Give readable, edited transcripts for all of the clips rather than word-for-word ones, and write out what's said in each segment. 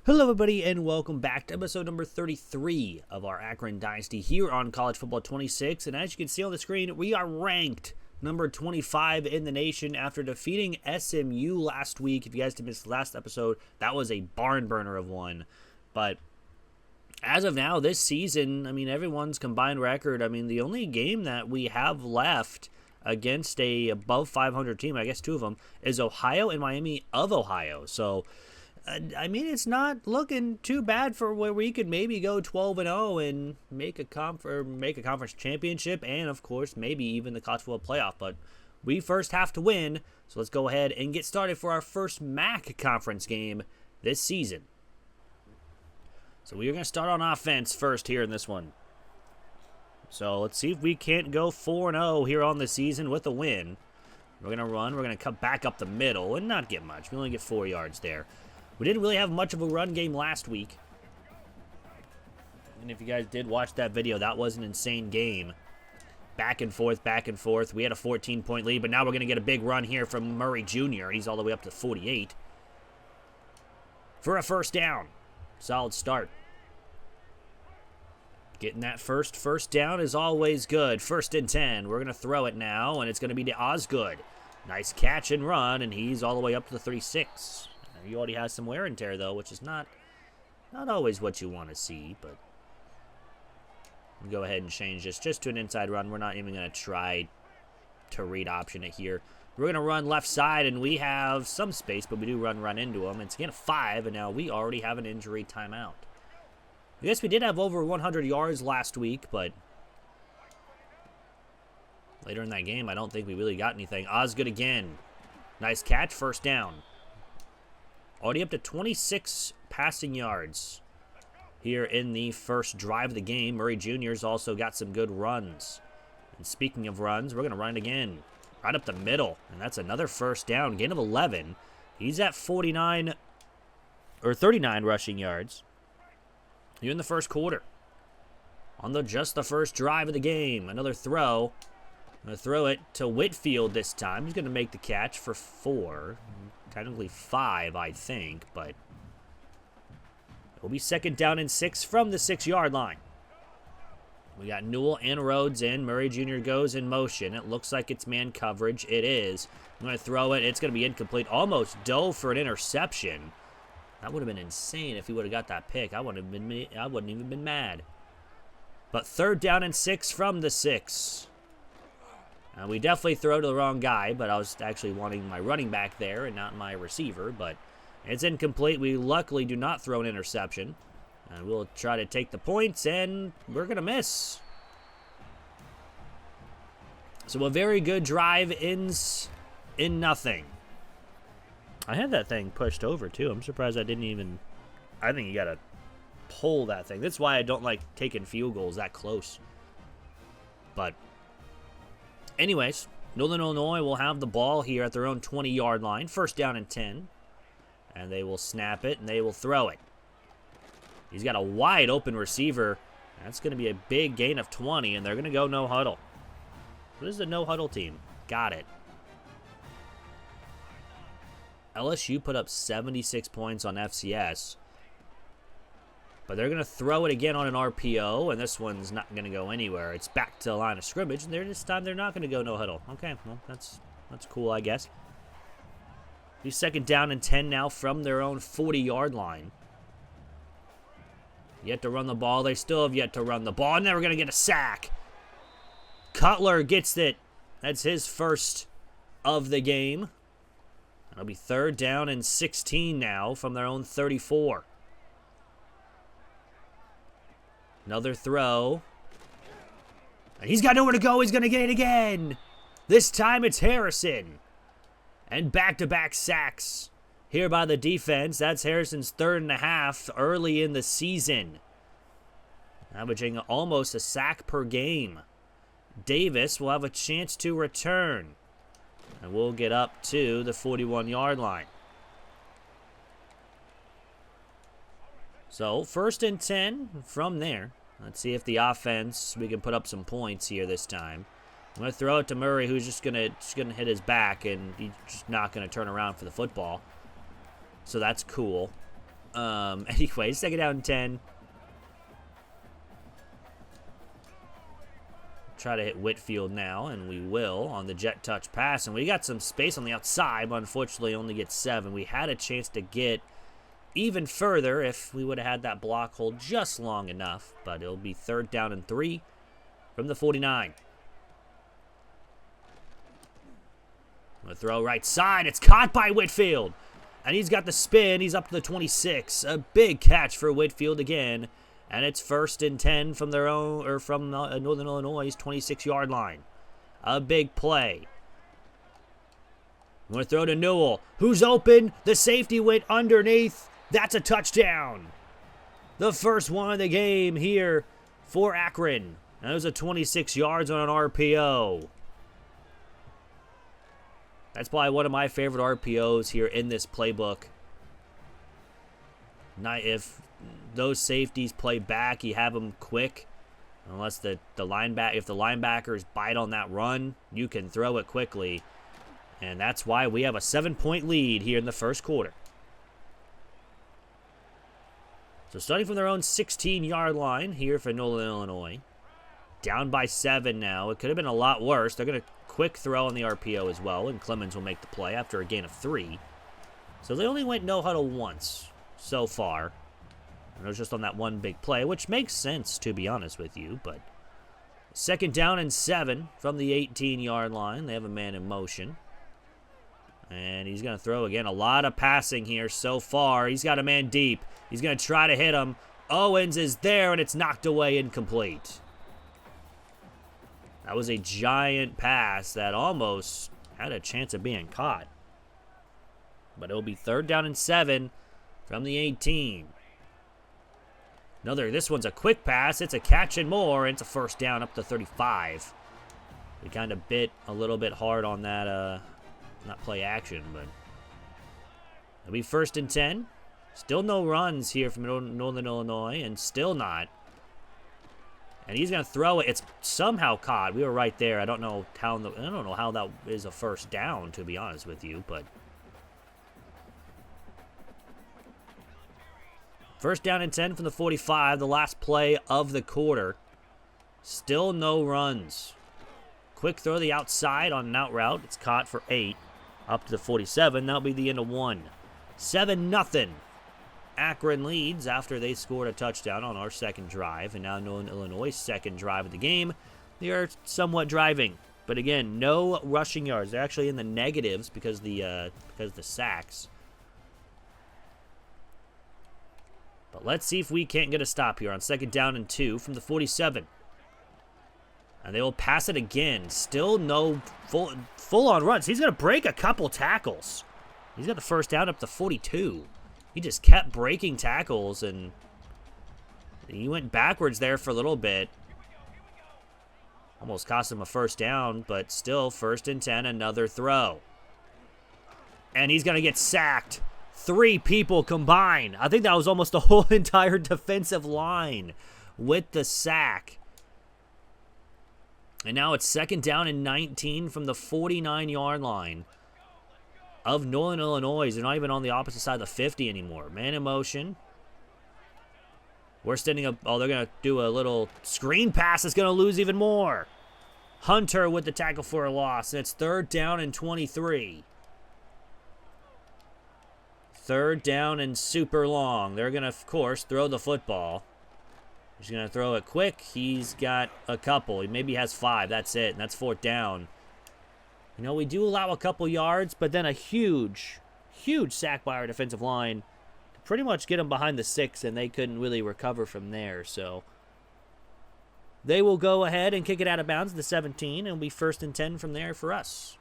Hello everybody and welcome back to episode number 33 of our Akron Dynasty here on College Football 26. And as you can see on the screen, we are ranked number 25 in the nation after defeating SMU last week. If you guys missed the last episode, that was a barn burner of one. But as of now, this season, everyone's combined record, the only game that we have left against a above 500 team, I guess two of them, is Ohio and Miami of Ohio. So it's not looking too bad for where we could maybe go 12-0 and make a conference championship, and of course maybe even the college football playoff. But we first have to win, so let's go ahead and get started for our first MAC conference game this season. So we're going to start on offense first here in this one. So let's see if we can't go 4-0 here on the season with a win. We're going to run. We're going to cut back up the middle and not get much. We only get 4 yards there. We didn't really have much of a run game last week. And if you guys did watch that video, that was an insane game. Back and forth, back and forth. We had a 14-point lead, but now we're going to get a big run here from Murray Jr. He's all the way up to 48. For a first down. Solid start. Getting that first down is always good. 1st and 10. We're going to throw it now, and it's going to be to Osgood. Nice catch and run, and he's all the way up to the 36. He already has some wear and tear, though, which is not always what you want to see, but we'll go ahead and change this just to an inside run. We're not even going to try to read option it here. We're going to run left side, and we have some space, but we do run into him. It's again a 5, and now we already have an injury timeout. I guess we did have over 100 yards last week, but later in that game, I don't think we really got anything. Osgood again. Nice catch, first down. Already up to 26 passing yards here in the first drive of the game. Murray Jr.'s also got some good runs. And speaking of runs, we're going to run it again. Right up the middle. And that's another first down. Gain of 11. He's at 39 rushing yards here in the first quarter. On just the first drive of the game. Another throw. I'm going to throw it to Whitfield this time. He's going to make the catch for 4. Technically 5, I think, but it'll be 2nd down and 6 from the 6-yard line. We got Newell and Rhodes in. Murray Jr. goes in motion. It looks like it's man coverage. It is. I'm going to throw it. It's going to be incomplete. Almost dove for an interception. That would have been insane if he would have got that pick. I wouldn't even been mad. But 3rd down and 6 from the 6. We definitely throw to the wrong guy, but I was actually wanting my running back there and not my receiver, but it's incomplete. We luckily do not throw an interception. And we'll try to take the points, and we're going to miss. So a very good drive ends in nothing. I had that thing pushed over, too. I'm surprised I didn't even... I think you got to pull that thing. That's why I don't like taking field goals that close. But... anyways, Northern Illinois will have the ball here at their own 20-yard line. 1st down and 10. And they will snap it, and they will throw it. He's got a wide open receiver. That's going to be a big gain of 20, and they're going to go no huddle. What is the no huddle team? Got it. LSU put up 76 points on FCS. But they're going to throw it again on an RPO, and this one's not going to go anywhere. It's back to the line of scrimmage, and this time they're not going to go no huddle. Okay, well, that's cool, I guess. He's 2nd down and 10 now from their own 40-yard line. Yet to run the ball. They still have yet to run the ball, and they're going to get a sack. Cutler gets it. That's his first of the game. It'll be 3rd down and 16 now from their own 34. Another throw. And he's got nowhere to go. He's going to get it again. This time it's Harrison. And back-to-back sacks here by the defense. That's Harrison's 3.5 early in the season. Averaging almost a sack per game. Davis will have a chance to return. And we'll get up to the 41-yard line. So, 1st and 10 from there. Let's see if the offense, we can put up some points here this time. I'm going to throw it to Murray, who's just going to hit his back, and he's just not going to turn around for the football. So that's cool. Anyway, second down and 10. Try to hit Whitfield now, and we will on the jet touch pass. And we got some space on the outside, but unfortunately only get 7. We had a chance to get even further if we would have had that block hold just long enough. But it'll be third down and 3 from the 49. The throw right side. It's caught by Whitfield. And he's got the spin. He's up to the 26. A big catch for Whitfield again. And it's first and 10 from their own, or from Northern Illinois' 26-yard line. A big play. We're going to throw to Newell. Who's open? The safety went underneath. That's a touchdown. The first one of the game here for Akron. And it was a 26 yards on an RPO. That's probably one of my favorite RPOs here in this playbook. If those safeties play back, you have them quick. Unless if the linebackers bite on that run, you can throw it quickly. And that's why we have a 7-point lead here in the first quarter. So starting from their own 16-yard line here for Northern Illinois. Down by 7 now. It could have been a lot worse. They're going to quick throw on the RPO as well, and Clemens will make the play after a gain of 3. So they only went no huddle once so far. And it was just on that one big play, which makes sense, to be honest with you. But second down and 7 from the 18-yard line. They have a man in motion. And he's going to throw again. A lot of passing here so far. He's got a man deep. He's going to try to hit him. Owens is there, and it's knocked away incomplete. That was a giant pass that almost had a chance of being caught. But it'll be third down and 7 from the 18. This one's a quick pass. It's a catch and more. And it's a first down up to 35. We kind of bit a little bit hard on that, not play action, but it'll be first and 10. Still no runs here from Northern Illinois, and still not. And he's going to throw it. It's somehow caught. We were right there. I don't know how that is a first down, to be honest with you, but first down and 10 from the 45, the last play of the quarter. Still no runs. Quick throw to the outside on an out route. It's caught for 8. Up to the 47. That'll be the end of 1. 7-0. Akron leads after they scored a touchdown on our second drive. And now Northern Illinois' second drive of the game. They are somewhat driving. But again, no rushing yards. They're actually in the negatives because of the sacks. But let's see if we can't get a stop here on second down and 2 from the 47. And they will pass it again. Still no full-on runs. He's going to break a couple tackles. He's got the first down up to 42. He just kept breaking tackles, and he went backwards there for a little bit. Almost cost him a first down, but still first and 10, another throw. And he's going to get sacked. 3 people combined. I think that was almost the whole entire defensive line with the sack. And now it's second down and 19 from the 49-yard line of Northern Illinois. They're not even on the opposite side of the 50 anymore. Man in motion. We're standing up. Oh, they're going to do a little screen pass. It's going to lose even more. Hunter with the tackle for a loss. And it's third down and 23. Third down and super long. They're going to, of course, throw the football. He's going to throw it quick. He's got a couple. He maybe has 5. That's it. And that's fourth down. You know, we do allow a couple yards, but then a huge, huge sack by our defensive line to pretty much get them behind the 6, and they couldn't really recover from there. So they will go ahead and kick it out of bounds at the 17, and it'll be first and 10 from there for us.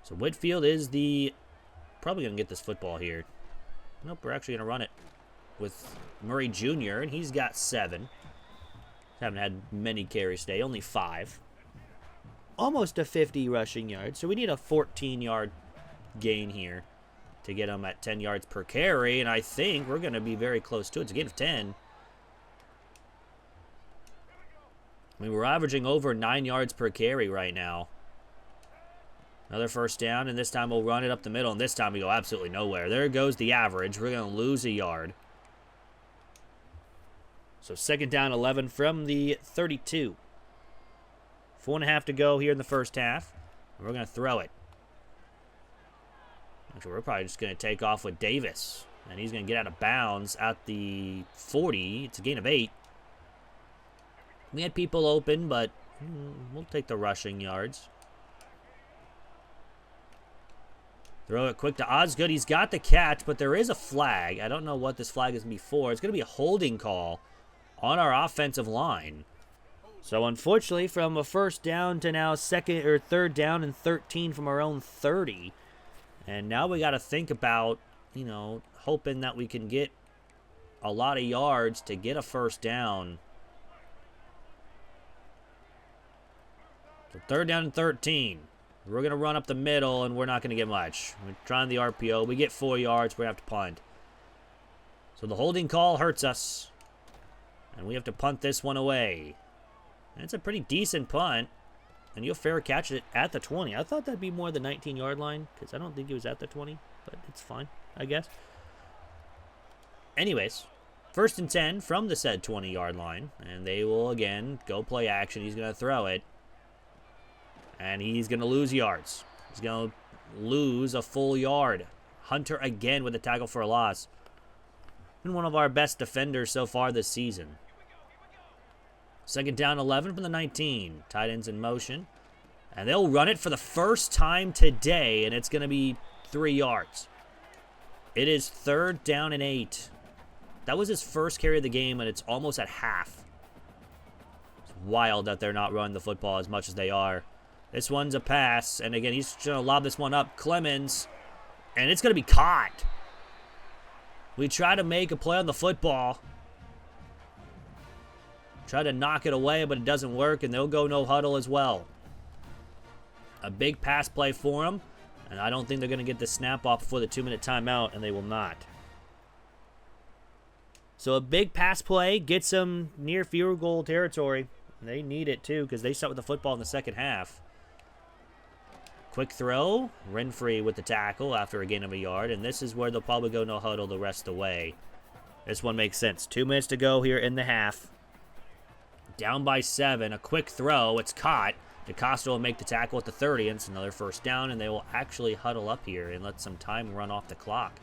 So Whitfield is probably going to get this football here. Nope, we're actually going to run it with Murray Jr., and he's got 7. Haven't had many carries today, only 5. Almost a 50 rushing yards, so we need a 14-yard gain here to get him at 10 yards per carry, and I think we're going to be very close to it. It's a gain of 10. I mean, we're averaging over 9 yards per carry right now. Another first down, and this time we'll run it up the middle, and this time we go absolutely nowhere. There goes the average. We're going to lose a yard. So 2nd down, 11 from the 32. 4.5 to go here in the first half. And we're going to throw it. Actually, we're probably just going to take off with Davis. And he's going to get out of bounds at the 40. It's a gain of 8. We had people open, but we'll take the rushing yards. Throw it quick to Osgood. He's got the catch, but there is a flag. I don't know what this flag is before. It's going to be a holding call on our offensive line. So unfortunately, from a first down to now 3rd down and 13 from our own 30. And now we got to think about, hoping that we can get a lot of yards to get a first down. So 3rd down and 13. We're going to run up the middle, and we're not going to get much. We're trying the RPO. We get 4 yards. We have to punt. So the holding call hurts us. And we have to punt this one away. And it's a pretty decent punt. And you'll fair catch it at the 20. I thought that'd be more the 19-yard line, because I don't think he was at the 20. But it's fine, I guess. Anyways, 1st and 10 from the said 20-yard line. And they will, again, go play action. He's going to throw it. And he's going to lose yards. He's going to lose a full yard. Hunter again with a tackle for a loss. Been one of our best defenders so far this season. 2nd down, 11 from the 19. Tight ends in motion. And they'll run it for the first time today, and it's going to be 3 yards. It is 3rd down and 8. That was his first carry of the game, and it's almost at half. It's wild that they're not running the football as much as they are. This one's a pass, and again, he's going to lob this one up. Clemens, and it's going to be caught. We try to make a play on the football. Try to knock it away, but it doesn't work, and they'll go no huddle as well. A big pass play for them, and I don't think they're going to get the snap off before the 2-minute timeout, and they will not. So a big pass play gets them near field goal territory. They need it, too, because they start with the football in the second half. Quick throw. Renfrey with the tackle after a gain of a yard. And this is where they'll probably go no huddle the rest of the way. This one makes sense. 2 minutes to go here in the half. Down by 7. A quick throw. It's caught. DeCosta will make the tackle at the 30. And it's another first down. And they will actually huddle up here and let some time run off the clock.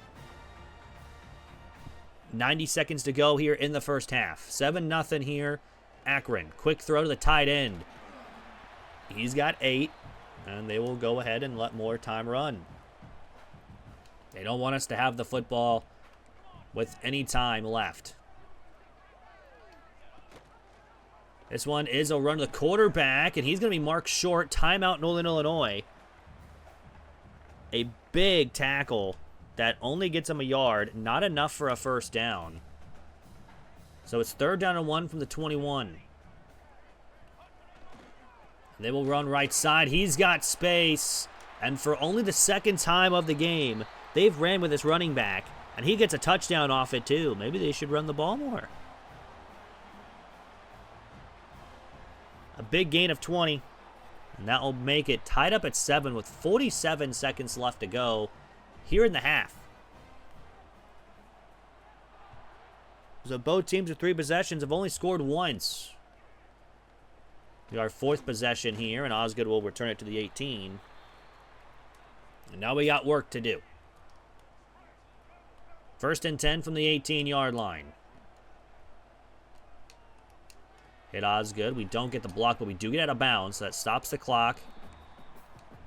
90 seconds to go here in the first half. 7-0 here. Akron. Quick throw to the tight end. He's got 8. And they will go ahead and let more time run. They don't want us to have the football with any time left. This one is a run to the quarterback, and he's going to be marked short. Timeout, Northern Illinois. A big tackle that only gets him a yard. Not enough for a first down. So it's 3rd down and 1 from the 21. They will run right side. He's got space. And for only the 2nd time of the game, they've ran with this running back. And he gets a touchdown off it, too. Maybe they should run the ball more. A big gain of 20. And that will make it tied up at 7 with 47 seconds left to go here in the half. So both teams with 3 possessions have only scored once. Our 4th possession here, and Osgood will return it to the 18. And now we got work to do. 1st and 10 from the 18-yard line. Hit Osgood. We don't get the block, but we do get out of bounds. So that stops the clock.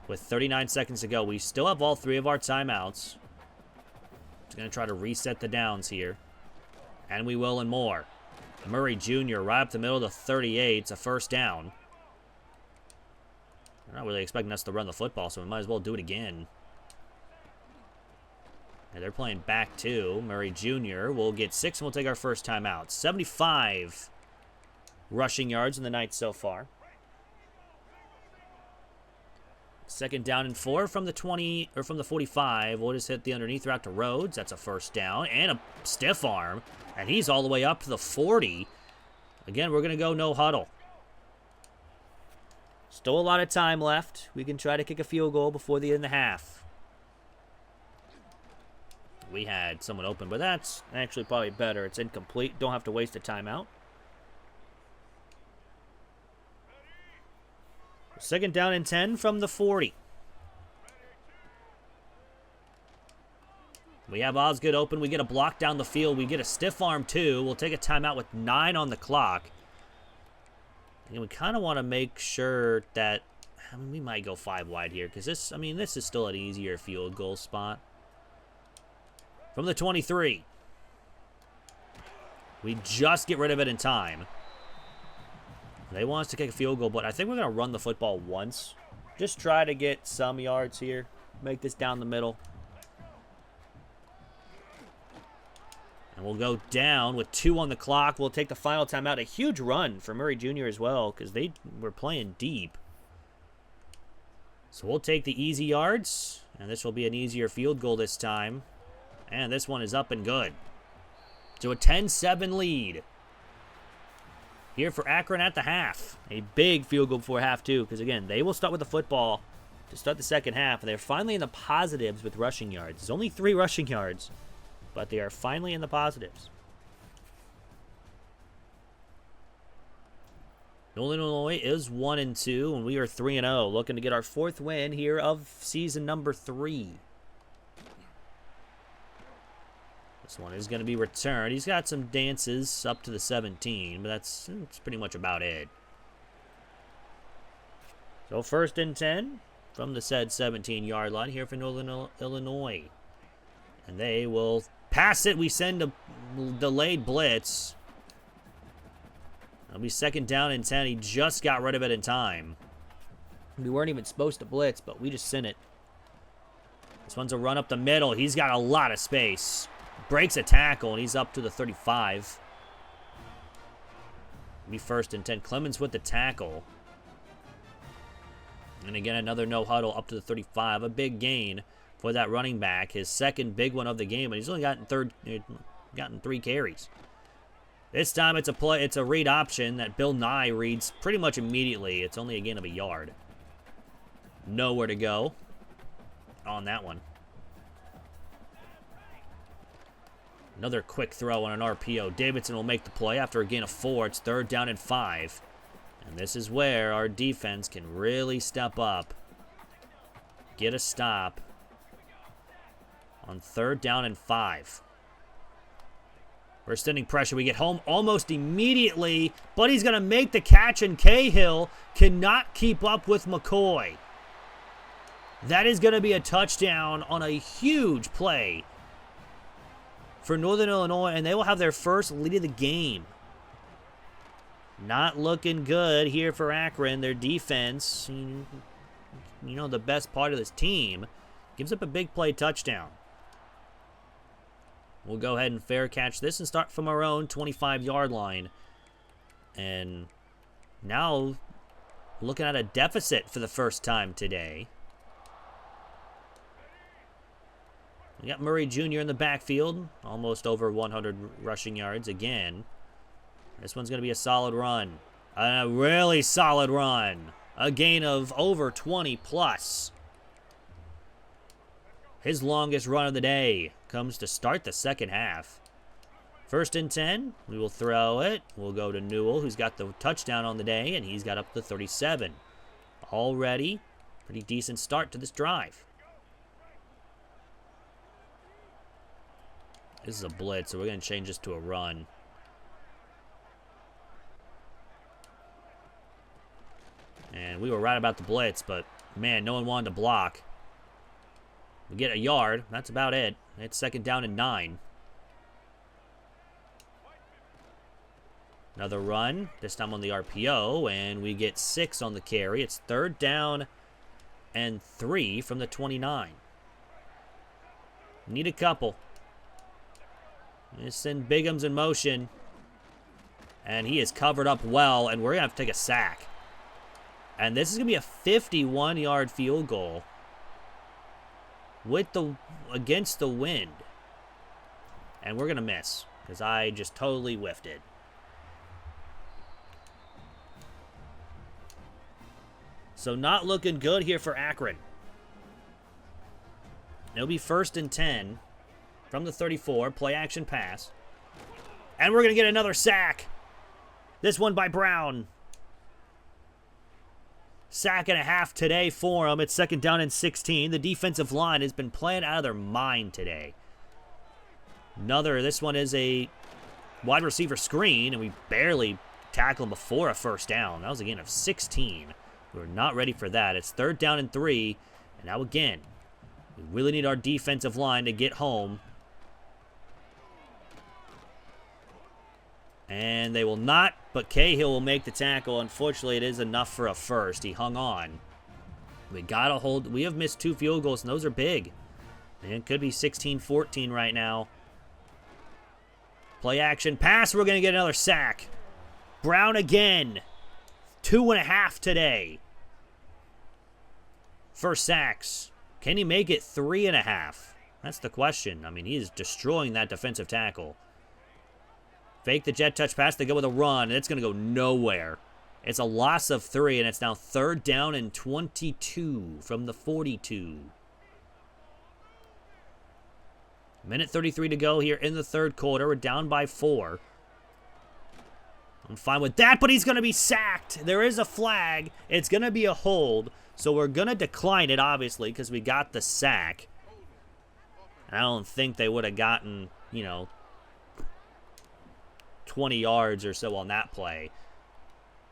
With 39 seconds to go, we still have all 3 of our timeouts. Just going to try to reset the downs here. And we will and more. Murray Jr. right up the middle of the 38. It's a first down. They're not really expecting us to run the football, so we might as well do it again. And they're playing back two. Murray Jr. will get 6 and we'll take our first timeout. 75 rushing yards in the night so far. 2nd down and 4 from the 20 or from the 45. We'll just hit the underneath route to Rhodes. That's a first down and a stiff arm. And he's all the way up to the 40. Again, we're going to go no huddle. Still a lot of time left. We can try to kick a field goal before the end of the half. We had someone open, but that's actually probably better. It's incomplete. Don't have to waste a timeout. Second down and 10 from the 40. We have Osgood open. We get a block down the field. We get a stiff arm, too. We'll take a timeout with 9 on the clock. And we kind of want to make sure that... I mean, we might go 5 wide here, because this is still an easier field goal spot. From the 23. We just get rid of it in time. They want us to kick a field goal, but I think we're going to run the football once. Just try to get some yards here. Make this down the middle. And we'll go down with 2 on the clock. We'll take the final timeout. A huge run for Murray Jr. as well, because they were playing deep. So we'll take the easy yards, and this will be an easier field goal this time. And this one is up and good. So a 10-7 lead. Here for Akron at the half. A big field goal before half, too, because, again, they will start with the football to start the second half. And they're finally in the positives with rushing yards. There's only 3 rushing yards, but they are finally in the positives. Northern Illinois is 1-2, and we are 3-0, looking to get our 4th win here of season number 3. This one is going to be returned. He's got some dances up to the 17, but that's pretty much about it. So 1st and 10 from the said 17-yard line here for Northern Illinois. And they will pass it. We send a delayed blitz. It'll be 2nd down and 10. He just got rid of it in time. We weren't even supposed to blitz, but we just sent it. This one's a run up the middle. He's got a lot of space. Breaks a tackle, and he's up to the 35. It'll be 1st and 10. Clemens with the tackle. And again, another no huddle up to the 35. A big gain for that running back. His 2nd big one of the game, but he's only gotten 3 carries. This time it's a read option that Bill Nye reads pretty much immediately. It's only a gain of a yard. Nowhere to go on that one. Another quick throw on an RPO. Davidson will make the play after a gain of 4. It's 3rd down and 5. And this is where our defense can really step up. Get a stop on 3rd down and 5. We're extending pressure. We get home almost immediately, but he's going to make the catch, and Cahill cannot keep up with McCoy. That is going to be a touchdown on a huge play for Northern Illinois, and they will have their first lead of the game. Not looking good here for Akron. Their defense, you know, the best part of this team, gives up a big play touchdown. We'll go ahead and fair catch this and start from our own 25-yard line. And now looking at a deficit for the first time today. We got Murray Jr. in the backfield, almost over 100 rushing yards again. This one's going to be a solid run. A really solid run. A gain of over 20 plus. His longest run of the day comes to start the second half. 1st and 10. We will throw it. We'll go to Newell, who's got the touchdown on the day, and he's got up to 37. Already, pretty decent start to this drive. This is a blitz, so we're going to change this to a run. And we were right about the blitz, but, man, no one wanted to block. We get a yard. That's about it. It's 2nd down and 9. Another run, this time on the RPO, and we get 6 on the carry. It's 3rd down and 3 from the 29. Need a couple. Let's send Bigham's in motion. And he is covered up well, and we're going to have to take a sack. And this is going to be a 51-yard field goal against the wind. And we're going to miss, because I just totally whiffed it. So not looking good here for Akron. It'll be 1st and 10 from the 34. Play action pass. And we're going to get another sack. This one by Brown. Sack and a half today for him. It's 2nd down and 16. The defensive line has been playing out of their mind today. This one is a wide receiver screen, and we barely tackled him before a 1st down. That was a gain of 16. We were not ready for that. It's 3rd down and 3. And now again, we really need our defensive line to get home. And they will not, but Cahill will make the tackle. Unfortunately, it is enough for a 1st. He hung on. We got to hold. We have missed 2 field goals, and those are big. And it could be 16-14 right now. Play action pass. We're going to get another sack. Brown again. 2.5 today. For sacks. Can he make it 3.5? That's the question. I mean, he is destroying that defensive tackle. Fake the jet touch pass. They go with a run, and it's going to go nowhere. It's a loss of 3, and it's now 3rd down and 22 from the 42. Minute 33 to go here in the 3rd quarter. We're down by 4. I'm fine with that, but he's going to be sacked. There is a flag. It's going to be a hold, so we're going to decline it, obviously, because we got the sack. I don't think they would have gotten, 20 yards or so on that play.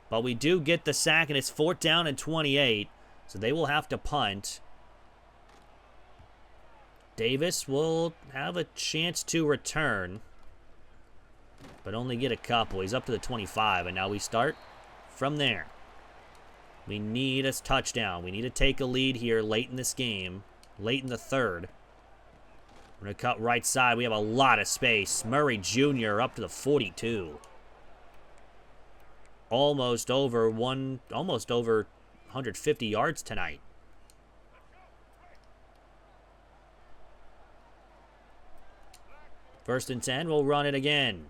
But we do get the sack, and it's 4th down and 28, so they will have to punt. Davis will have a chance to return, but only get a couple. He's up to the 25, and now we start from there. We need a touchdown. We need to take a lead here late in this game, late in the 3rd. We're going to cut right side. We have a lot of space. Murray Jr. up to the 42. Almost over 150 yards tonight. First and 10, we'll run it again.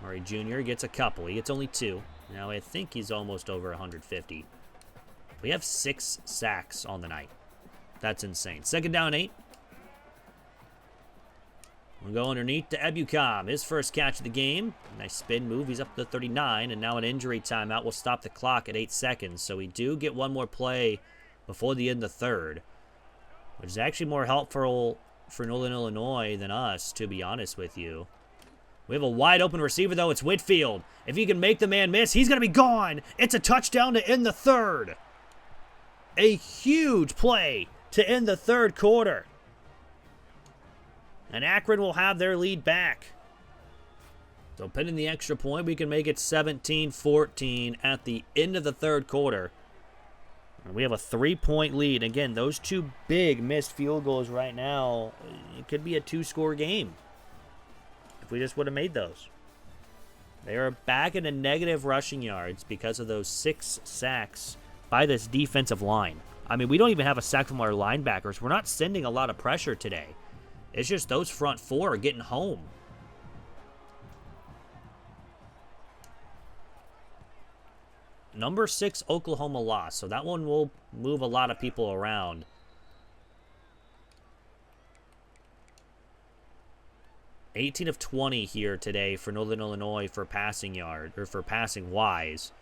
Murray Jr. gets a couple. He gets only 2. Now I think he's almost over 150. We have 6 sacks on the night. That's insane. 2nd down and 8. We'll go underneath to Ebukam. His first catch of the game. Nice spin move. He's up to 39, and now an injury timeout will stop the clock at 8 seconds. So we do get one more play before the end of the 3rd, which is actually more helpful for Northern Illinois than us, to be honest with you. We have a wide open receiver, though. It's Whitfield. If he can make the man miss, he's going to be gone. It's a touchdown to end the 3rd. A huge play to end the 3rd quarter. And Akron will have their lead back. So pinning the extra point, we can make it 17-14 at the end of the 3rd quarter. And we have a 3-point lead. Again, those 2 big missed field goals right now, it could be a 2-score game if we just would have made those. They are back into negative rushing yards because of those 6 sacks by this defensive line. I mean, we don't even have a sack from our linebackers. We're not sending a lot of pressure today. It's just those front 4 are getting home. Number 6, Oklahoma lost, so that one will move a lot of people around. $18 of 20 here today for Northern Illinois for passing yard, or for passing wise.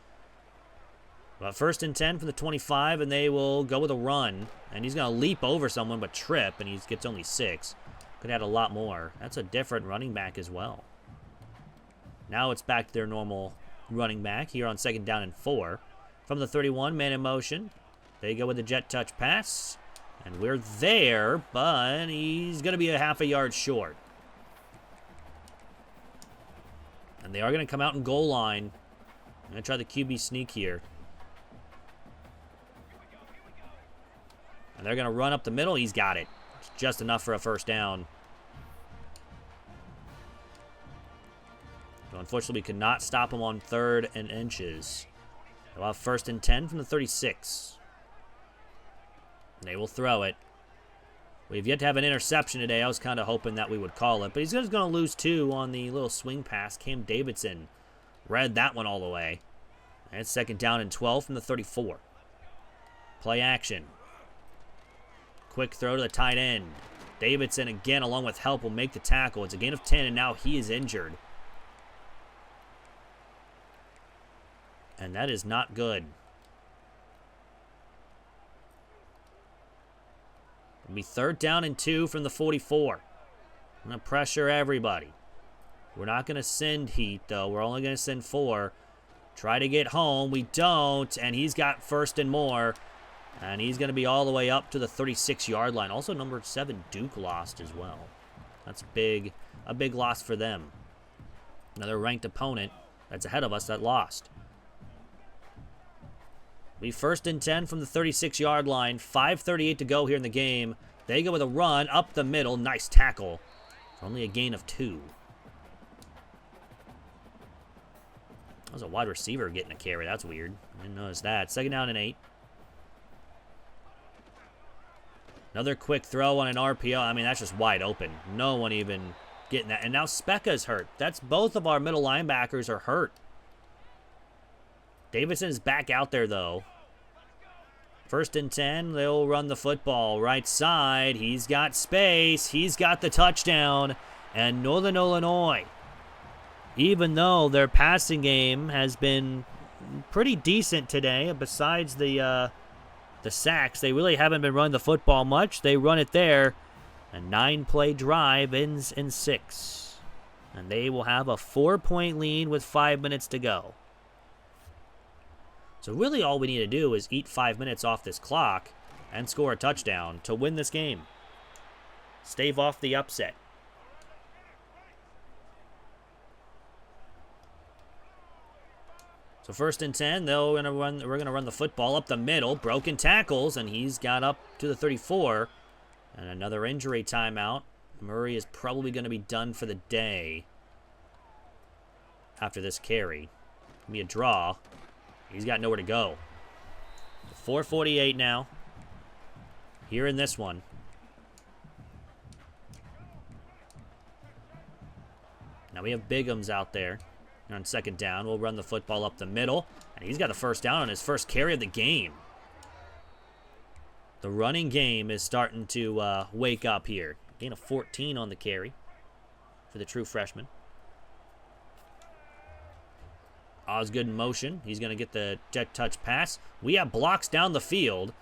But 1st and 10 from the 25, and they will go with a run. And he's going to leap over someone, but trip, and he gets only 6. Could add a lot more. That's a different running back as well. Now it's back to their normal running back here on 2nd down and 4. From the 31, man in motion. They go with the jet touch pass. And we're there, but he's going to be a half a yard short. And they are going to come out in goal line. I'm going to try the QB sneak here. And they're going to run up the middle. He's got it. It's just enough for a 1st down. So unfortunately, we could not stop him on 3rd and inches. They'll have 1st and 10 from the 36. And they will throw it. We've yet to have an interception today. I was kind of hoping that we would call it. But he's just going to lose 2 on the little swing pass. Cam Davidson read that one all the way. And it's 2nd down and 12 from the 34. Play action. Quick throw to the tight end. Davidson again, along with help, will make the tackle. It's a gain of 10, and now he is injured. And that is not good. It'll be 3rd down and 2 from the 44. I'm going to pressure everybody. We're not going to send heat, though. We're only going to send 4. Try to get home. We don't, and he's got 1st and more. And he's going to be all the way up to the 36-yard line. Also, number 7, Duke lost as well. That's a big loss for them. Another ranked opponent that's ahead of us that lost. We 1st and 10 from the 36-yard line. 5:38 to go here in the game. They go with a run up the middle. Nice tackle. Only a gain of 2. That was a wide receiver getting a carry. That's weird. I didn't notice that. 2nd down and 8. Another quick throw on an RPO. I mean, that's just wide open. No one even getting that. And now Specca's hurt. That's both of our middle linebackers are hurt. Davidson is back out there, though. 1st and 10. They'll run the football. Right side. He's got space. He's got the touchdown. And Northern Illinois, even though their passing game has been pretty decent today, besides the sacks, they really haven't been running the football much. They run it there. A 9-play drive ends in 6. And they will have a 4-point lead with 5 minutes to go. So really all we need to do is eat 5 minutes off this clock and score a touchdown to win this game. Stave off the upset. So 1st and 10, we're gonna run the football up the middle. Broken tackles, and he's got up to the 34. And another injury timeout. Murray is probably going to be done for the day after this carry. It'll be a draw. He's got nowhere to go. 4:48 now. Here in this one. Now we have Bigums out there. On 2nd down, we'll run the football up the middle. And he's got the 1st down on his first carry of the game. The running game is starting to wake up here. Gain of 14 on the carry for the true freshman. Osgood in motion. He's going to get the jet touch pass. We have blocks down the field.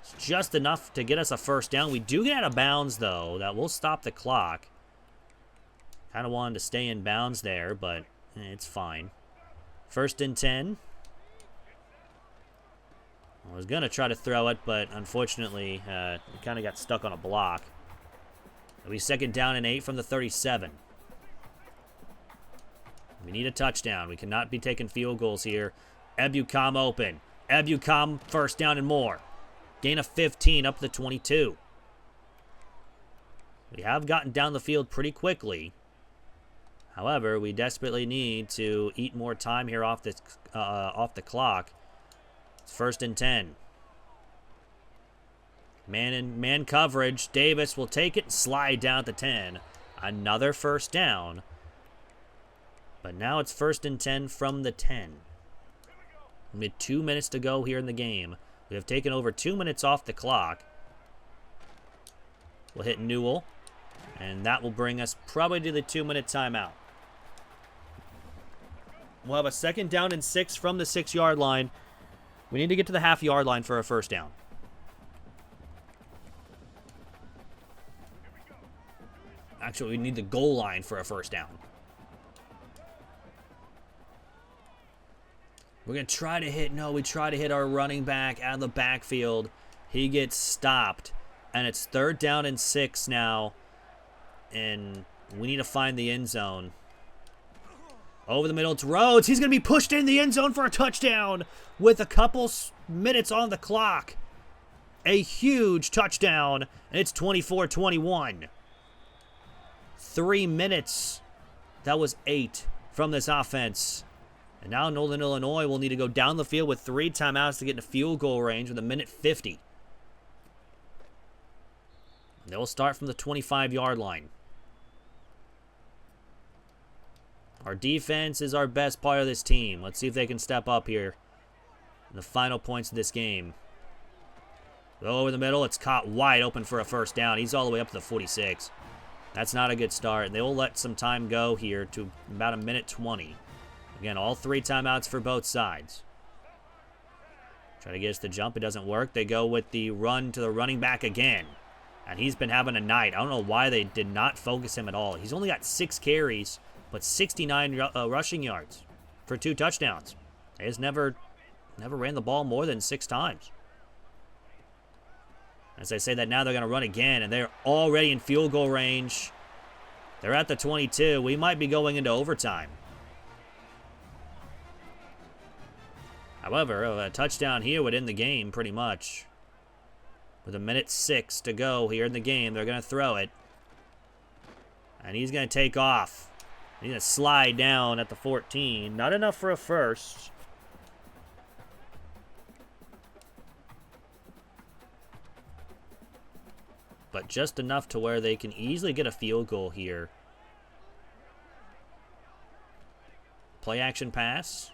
It's just enough to get us a 1st down. We do get out of bounds, though. That will stop the clock. Kind of wanted to stay in bounds there, but it's fine. 1st and 10. I was going to try to throw it, but unfortunately, it kind of got stuck on a block. It'll be 2nd down and 8 from the 37. We need a touchdown. We cannot be taking field goals here. Ebukam open. Ebukam 1st down and more. Gain of 15 up to the 22. We have gotten down the field pretty quickly. However, we desperately need to eat more time here off the clock. It's 1st and 10. Man coverage. Davis will take it and slide down at the 10. Another 1st down. But now it's 1st and 10 from the 10. We have 2 minutes to go here in the game. We have taken over 2 minutes off the clock. We'll hit Newell. And that will bring us probably to the 2-minute timeout. We'll have a 2nd down and 6 from the 6-yard line. We need to get to the half-yard line for a 1st down. Actually, we need the goal line for a 1st down. We're going to try to hit, we try to hit our running back out of the backfield. He gets stopped. And it's 3rd down and 6 now. And we need to find the end zone. Over the middle, it's Rhodes. He's going to be pushed in the end zone for a touchdown with a couple minutes on the clock. A huge touchdown, and it's 24-21. 3 minutes. That was 8 from this offense. And now Northern Illinois will need to go down the field with 3 timeouts to get into field goal range with 1:50. They'll start from the 25-yard line. Our defense is our best part of this team. Let's see if they can step up here in the final points of this game. Over the middle. It's caught wide open for a first down. He's all the way up to the 46. That's not a good start. They will let some time go here to about 1:20. Again, all 3 timeouts for both sides. Try to get us to jump. It doesn't work. They go with the run to the running back again. And he's been having a night. I don't know why they did not focus him at all. He's only got 6 carries, but 69 rushing yards for 2 touchdowns. He has never ran the ball more than 6 times. As I say that now, they're going to run again, and they're already in field goal range. They're at the 22. We might be going into overtime. However, a touchdown here would end the game pretty much. With 1:06 to go here in the game, they're going to throw it. And he's going to take off. He's going to slide down at the 14. Not enough for a first. But just enough to where they can easily get a field goal here. Play action pass.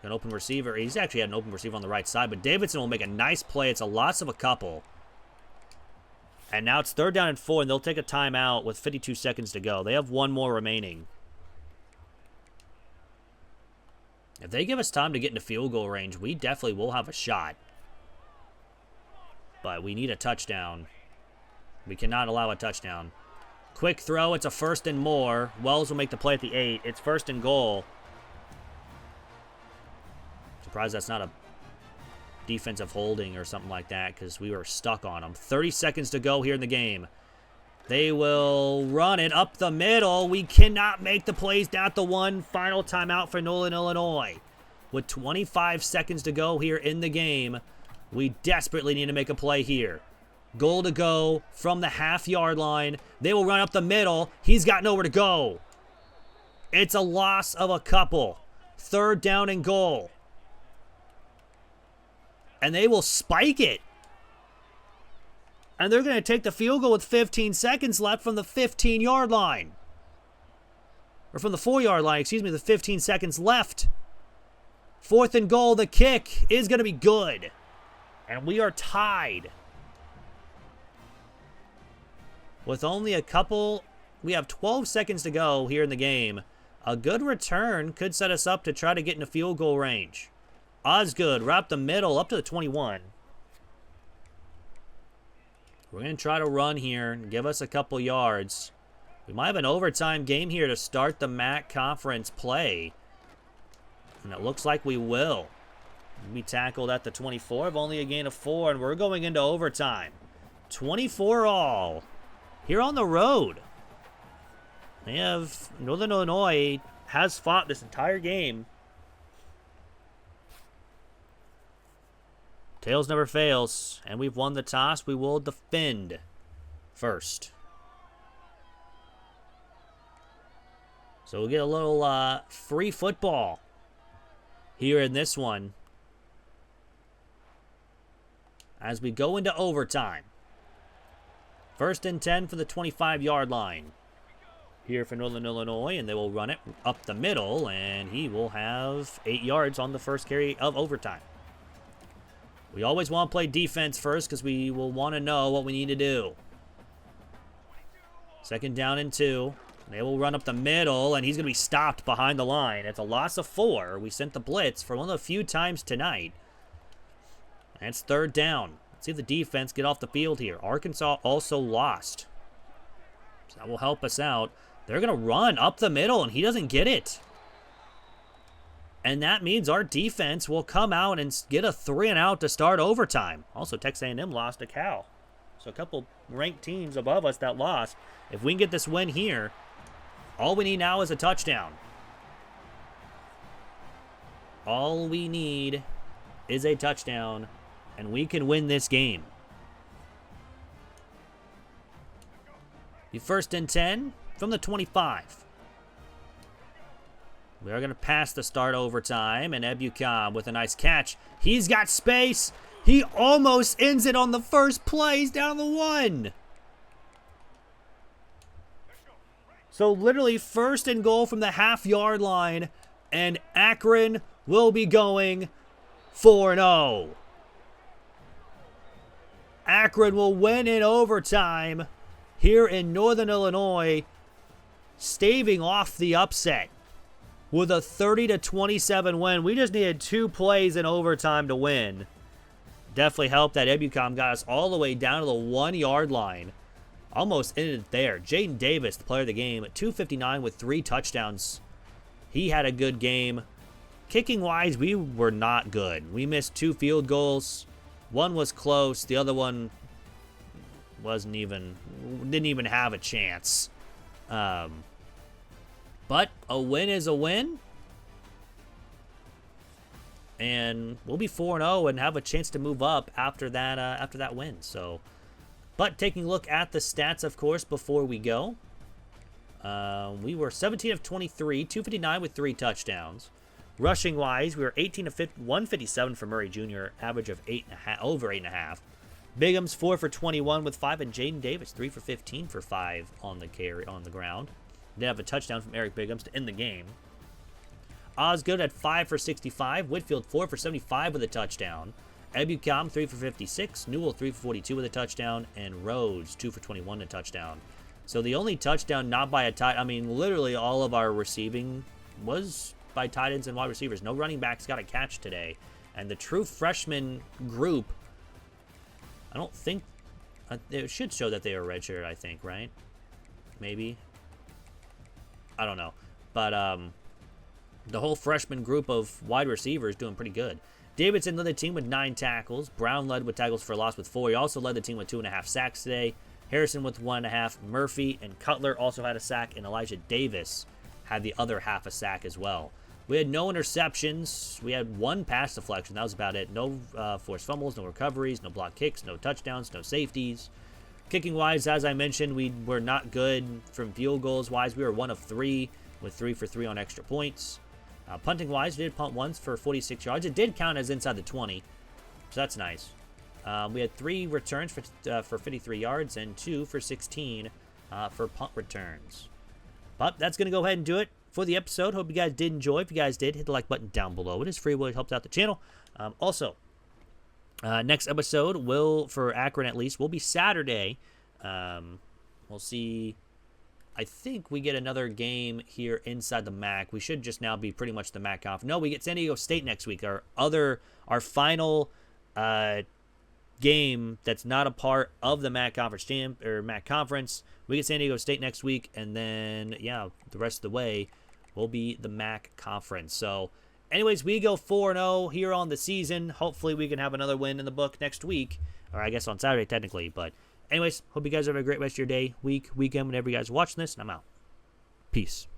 An open receiver. He's actually had an open receiver on the right side, but Davidson will make a nice play. It's a loss of a couple. And now it's 3rd down and 4, and they'll take a timeout with 52 seconds to go. They have 1 more remaining. If they give us time to get into field goal range, we definitely will have a shot. But we need a touchdown. We cannot allow a touchdown. Quick throw. It's a 1st and more. Wells will make the play at the 8. It's 1st and goal. Surprised that's not a defensive holding or something like that because we were stuck on them. 30 seconds to go here in the game. They will run it up the middle. We cannot make the plays down at the 1. Final timeout for Northern Illinois. With 25 seconds to go here in the game, we desperately need to make a play here. Goal to go from the half-yard line. They will run up the middle. He's got nowhere to go. It's a loss of a couple. 3rd down and goal. And they will spike it. And they're going to take the field goal with 15 seconds left from the 15-yard line. Or from the 4-yard line, excuse me, the 15 seconds left. 4th and goal, the kick is going to be good. And we are tied. With only a couple, we have 12 seconds to go here in the game. A good return could set us up to try to get into field goal range. Osgood, right up the middle, up to the 21. We're going to try to run here and give us a couple yards. We might have an overtime game here to start the MAC conference play. And it looks like we will. We tackled at the 24 of only a gain of 4, and we're going into overtime. 24 all. Here on the road. They have Northern Illinois has fought this entire game. Tails never fails, and we've won the toss. We will defend first. So we'll get a little free football here in this one as we go into overtime. 1st and 10 for the 25-yard line here for Northern Illinois, and they will run it up the middle, and he will have 8 yards on the first carry of overtime. We always want to play defense first because we will want to know what we need to do. 2nd down and 2. They will run up the middle, and he's going to be stopped behind the line. It's a loss of 4. We sent the blitz for one of the few times tonight. And it's 3rd down. Let's see if the defense get off the field here. Arkansas also lost. So that will help us out. They're going to run up the middle, and he doesn't get it. And that means our defense will come out and get a 3-and-out to start overtime. Also, Texas A&M lost to Cal. So a couple ranked teams above us that lost. If we can get this win here, all we need now is a touchdown. All we need is a touchdown, and we can win this game. The 1st and 10 from the 25. We are going to pass the start overtime, and Ebukam with a nice catch. He's got space. He almost ends it on the first play. He's down the 1. So literally 1st and goal from the half-yard line, and Akron will be going 4-0. Akron will win in overtime here in Northern Illinois, staving off the upset with a 30-27 win. We just needed 2 plays in overtime to win. Definitely helped that EBUCOM got us all the way down to the 1-yard line. Almost ended it there. Jaden Davis, the player of the game, at 259 with 3 touchdowns. He had a good game. Kicking-wise, we were not good. We missed 2 field goals. One was close. The other one didn't even have a chance. But a win is a win. And we'll be 4-0 and have a chance to move up after that win. So, but taking a look at the stats, of course, before we go. We were 17 of 23, 259 with 3 touchdowns. Rushing-wise, we were 18 of 157 for Murray Jr., average of over 8.5. Bigham's 4 for 21 with 5, and Jaden Davis 3 for 15 for 5 on the ground. Did have a touchdown from Eric Bigham's to end the game. Osgood at 5 for 65. Whitfield 4 for 75 with a touchdown. EBUCOM 3 for 56. Newell 3 for 42 with a touchdown. And Rhodes 2 for 21 with a touchdown. So the only touchdown not by a tight, I mean, literally all of our receiving was by tight ends and wide receivers. No running backs got a catch today. And the true freshman group, I don't think, it should show that they were redshirt, I think, right? Maybe. I don't know. But, the whole freshman group of wide receivers doing pretty good. Davidson led the team with 9 tackles. Brown led with tackles for loss with 4. He also led the team with 2.5 sacks today. Harrison with 1.5. Murphy and Cutler also had a sack. And Elijah Davis had the other half a sack as well. We had no interceptions. We had 1 pass deflection. That was about it. No forced fumbles, no recoveries, no block kicks, no touchdowns, no safeties. Kicking-wise, as I mentioned, we were not good from field goals-wise. We were 1 of 3 with 3 for 3 on extra points. Punting-wise, we did punt once for 46 yards. It did count as inside the 20, so that's nice. We had 3 returns for 53 yards and 2 for 16 for punt returns. But that's going to go ahead and do it for the episode. Hope you guys did enjoy. If you guys did, hit the like button down below. It is free. It helps out the channel. Next episode for Akron at least, will be Saturday. We'll see. I think we get another game here inside the MAC. We should just now be pretty much the MAC conference. No, we get San Diego State next week. Our final game that's not a part of the MAC conference MAC conference. We get San Diego State next week, and then the rest of the way will be the MAC conference. So, anyways, we go 4-0 here on the season. Hopefully, we can have another win in the book next week, or I guess on Saturday technically, but. Anyways, hope you guys have a great rest of your day, week, weekend, whenever you guys are watching this, and I'm out. Peace.